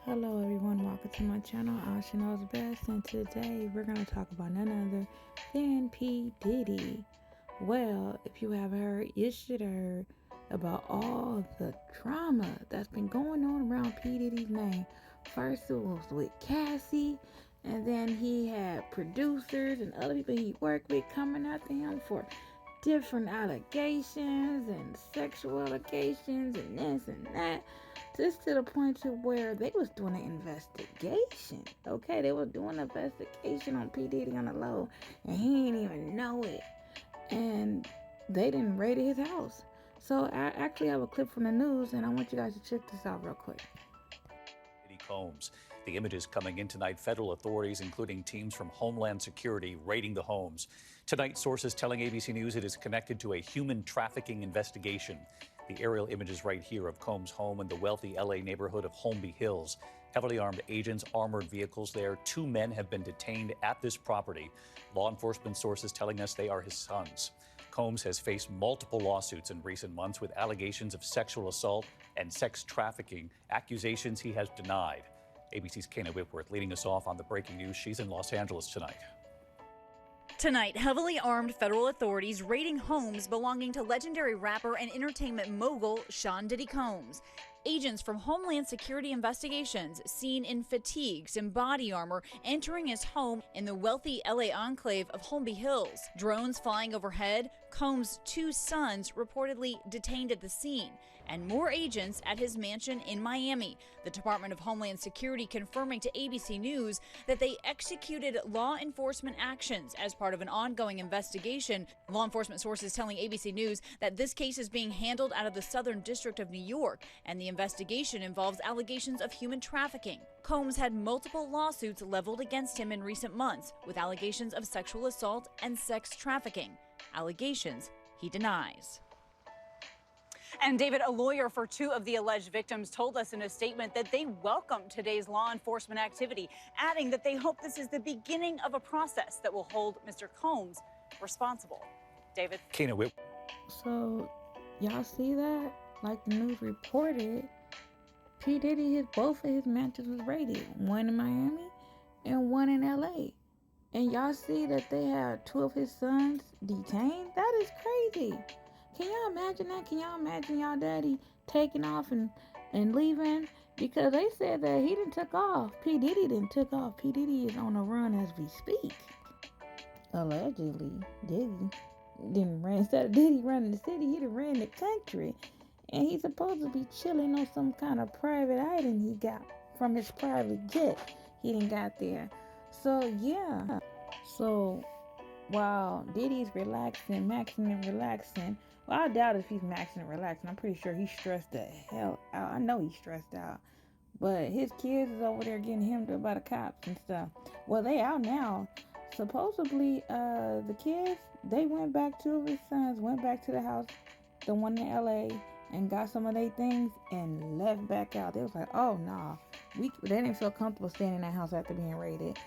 Hello everyone, welcome to my channel, Asha Knows Best, and today we're going to talk about none other than P. Diddy. Well, if you have heard, you should have heard about all the drama that's been going on around P. Diddy's name. First it was with Cassie, and then he had producers and other people he worked with coming after him for different allegations and sexual allegations and this and that, just to the point to where they was doing an investigation. Okay, they was doing an investigation on P. Diddy on the low, and he didn't even know it. And they didn't raid his house. So I actually have a clip from the news, and I want you guys to check this out real quick. Diddy Combs. The images coming in tonight. Federal authorities, including teams from Homeland Security, raiding the homes. Tonight, sources telling ABC News it is connected to a human trafficking investigation. The aerial images right here of Combs' home in the wealthy LA neighborhood of Holmby Hills. Heavily armed agents, armored vehicles there. 2 men have been detained at this property. Law enforcement sources telling us they are his sons. Combs has faced multiple lawsuits in recent months with allegations of sexual assault and sex trafficking, accusations he has denied. ABC's Kana Whitworth leading us off on the breaking news. She's in Los Angeles tonight. Tonight, heavily armed federal authorities raiding homes belonging to legendary rapper and entertainment mogul Sean Diddy Combs. Agents from Homeland Security Investigations seen in fatigues and body armor entering his home in the wealthy LA enclave of Holmby Hills. Drones flying overhead, Combs' 2 sons reportedly detained at the scene, and more agents at his mansion in Miami. The Department of Homeland Security confirming to ABC News that they executed law enforcement actions as part of an ongoing investigation. Law enforcement sources telling ABC News that this case is being handled out of the Southern District of New York, and the investigation involves allegations of human trafficking. Combs had multiple lawsuits leveled against him in recent months, with allegations of sexual assault and sex trafficking. Allegations he denies. And David, a lawyer for 2 of the alleged victims, told us in a statement that they welcome today's law enforcement activity, adding that they hope this is the beginning of a process that will hold Mr. Combs responsible. David? Kana Whitworth. So, y'all see that? Like the news reported, P. Diddy, both of his mansions was raided. One in Miami and one in LA. And y'all see that they had 2 of his sons detained? That is crazy. Can y'all imagine that? Can y'all imagine y'all daddy taking off and leaving? Because they said that he didn't took off. P. Diddy didn't took off. P. Diddy is on a run as we speak. Allegedly, Diddy didn't run. Instead of Diddy running the city, he done ran the country. And he's supposed to be chilling on some kind of private island he got from his private jet. He didn't got there. So, yeah. So, while Diddy's relaxing, maxing and relaxing, well, I doubt if he's maxing and relaxing. I'm pretty sure he's stressed the hell out. I know he's stressed out. But his kids is over there getting hemmed up by the cops and stuff. Well, they out now. Supposedly, the kids, they went back, 2 of his sons went back to the house, the one in LA, and got some of their things and left back out. They was like, oh, nah. They didn't feel comfortable staying in that house after being raided.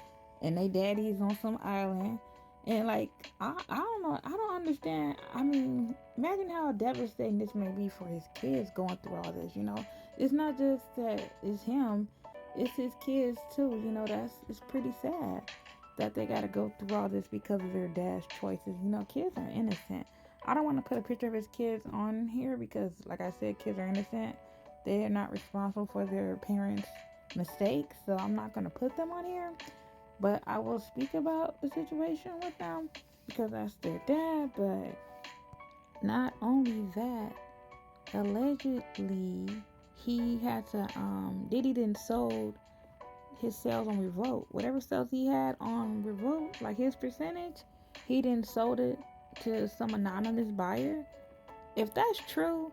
And they daddy's on some island. And like, I don't know, I don't understand. I mean, imagine how devastating this may be for his kids going through all this, you know. It's not just that it's him, it's his kids too, you know. It's pretty sad that they gotta go through all this because of their dad's choices. You know, kids are innocent. I don't want to put a picture of his kids on here because, like I said, kids are innocent. They are not responsible for their parents' mistakes, so I'm not gonna put them on here. But I will speak about the situation with them because that's their dad. But not only that, allegedly he had to Diddy didn't sold his sales on Revolt. Whatever sales he had on Revolt, like his percentage, he didn't sold it to some anonymous buyer. If that's true,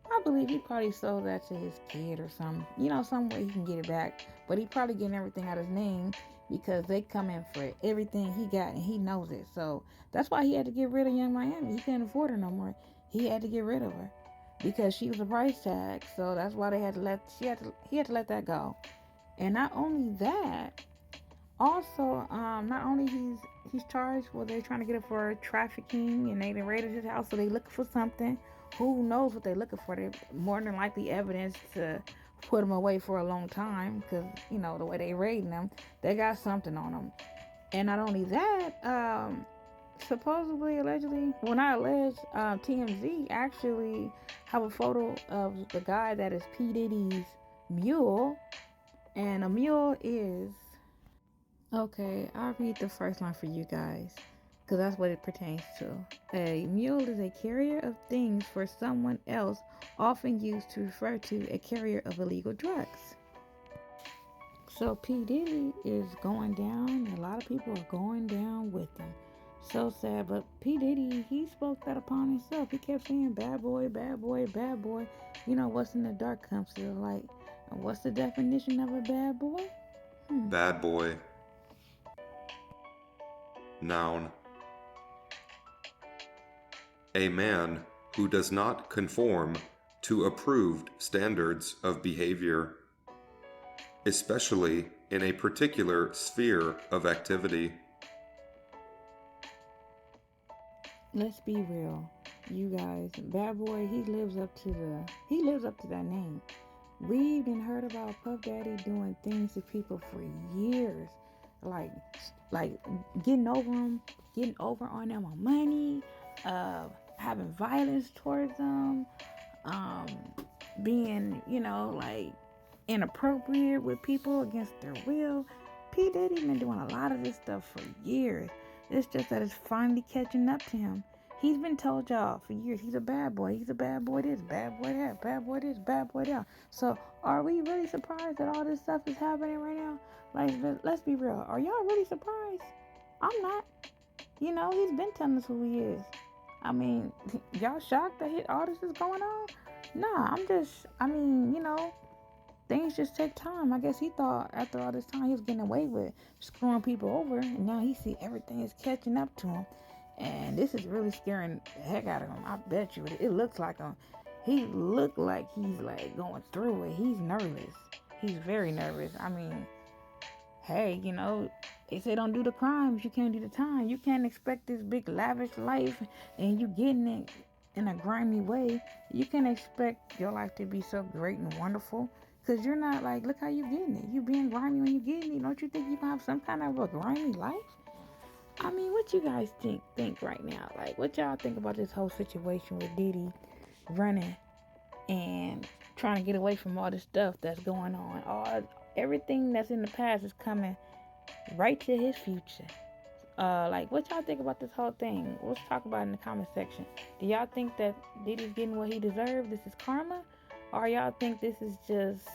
I believe he probably sold that to his kid or something. You know, some way he can get it back. But he probably getting everything out of his name because they come in for everything he got and he knows it. So that's why he had to get rid of Young Miami. He couldn't afford her no more. He had to get rid of her because she was a price tag. So that's why he had to let that go. And not only that, also, not only he's charged, well, they're trying to get it for trafficking, and they raided his house, so they looking for something. Who knows what they're looking for? They more than likely evidence to put them away for a long time because, you know, the way they rating them, they got something on them. And not only that, supposedly, allegedly, well, not alleged, TMZ actually have a photo of the guy that is P. Diddy's mule. And a mule is, okay, I'll read the first line for you guys because that's what it pertains to. A mule is a carrier of things for someone else, often used to refer to a carrier of illegal drugs. So P. Diddy is going down, and a lot of people are going down with him. So sad, but P. Diddy, he spoke that upon himself. He kept saying, bad boy, bad boy, bad boy. You know, what's in the dark comes to the light. And what's the definition of a bad boy? Bad boy. Noun. A man who does not conform to approved standards of behavior, especially in a particular sphere of activity. Let's be real, you guys. Bad boy, he lives up to that name. We even heard about Puff Daddy doing things to people for years, like getting over on them on money, having violence towards them, being, you know, like inappropriate with people against their will. P. Diddy been doing a lot of this stuff for years. It's just that it's finally catching up to him. He's been told y'all for years he's a bad boy. He's a bad boy this, bad boy that, bad boy this, bad boy that. So are we really surprised that all this stuff is happening right now? Like, let's be real. Are y'all really surprised? I'm not. You know, he's been telling us who he is. I mean, y'all shocked that all this is going on? Nah, you know, things just take time. I guess he thought after all this time he was getting away with screwing people over, and now he see everything is catching up to him. And this is really scaring the heck out of him. I bet you it looks like him. He looked like he's like going through it. He's nervous. He's very nervous. I mean, hey, you know, they say don't do the crimes, you can't do the time. You can't expect this big lavish life and you getting it in a grimy way. You can't expect your life to be so great and wonderful. Cause you're not like, look how you getting it. You being grimy when you getting it. Don't you think you gonna have some kind of a grimy life? I mean, what you guys think right now? Like, what y'all think about this whole situation with Diddy running and trying to get away from all this stuff that's going on? Everything that's in the past is coming right to his future. Like, what y'all think about this whole thing? Let's talk about it in the comment section. Do y'all think that Diddy's getting what he deserved? This is karma? Or y'all think this is just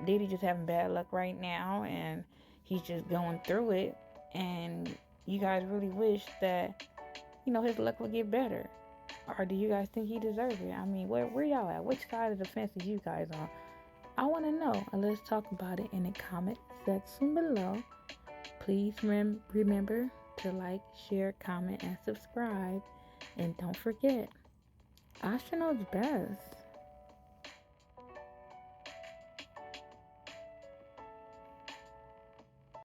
Diddy just having bad luck right now and he's just going through it, and you guys really wish that, you know, his luck would get better? Or do you guys think he deserves it? I mean, where y'all at? Which side of the fence is you guys on? I want to know, and let's talk about it in the comment section below. Please remember to like, share, comment, and subscribe. And don't forget, Asha knows best.